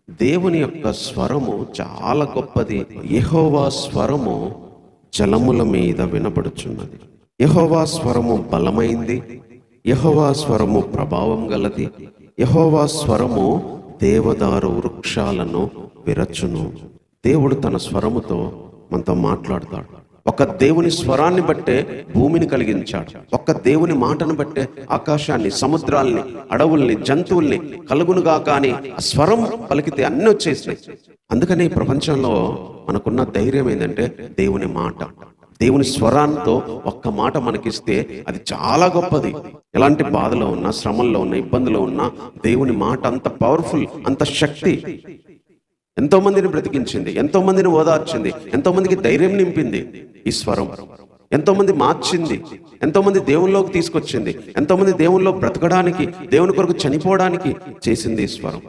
దేవుని యొక్క స్వరము చాలా గొప్పది. యెహోవా స్వరము జలముల మీద వినబడుచున్నది. యెహోవా స్వరము బలమైంది. యెహోవా స్వరము ప్రభావం గలది. యెహోవా స్వరము దేవదారు వృక్షాలను విరచును. దేవుడు తన స్వరముతో మనతో మాట్లాడతాడు. ఒక దేవుని స్వరాన్ని బట్టే భూమిని కలిగించాడు. ఒక్క దేవుని మాటను బట్టే ఆకాశాన్ని, సముద్రాల్ని, అడవుల్ని, జంతువుల్ని కలుగునుగా. కానీ ఆ స్వరం పలికితే అన్నీ వచ్చేసినాయి. అందుకని ఈ ప్రపంచంలో మనకున్న ధైర్యం ఏంటంటే దేవుని మాట. దేవుని స్వరాంతో ఒక్క మాట మనకిస్తే అది చాలా గొప్పది. ఎలాంటి బాధలో ఉన్నా, శ్రమల్లో ఉన్నా, ఇబ్బందులో ఉన్నా దేవుని మాట అంత పవర్ఫుల్, అంత శక్తి. ఎంతో మందిని బ్రతికించింది, ఎంతో మందిని ఓదార్చింది, ఎంతో మందికి ధైర్యం నింపింది ఈ స్వరం. ఎంతో మంది మార్చింది, ఎంతో మంది దేవునిలోకి తీసుకొచ్చింది, ఎంతో మంది దేవునిలో బ్రతకడానికి, దేవుని కొరకు చనిపోవడానికి చేసింది ఈ స్వరం.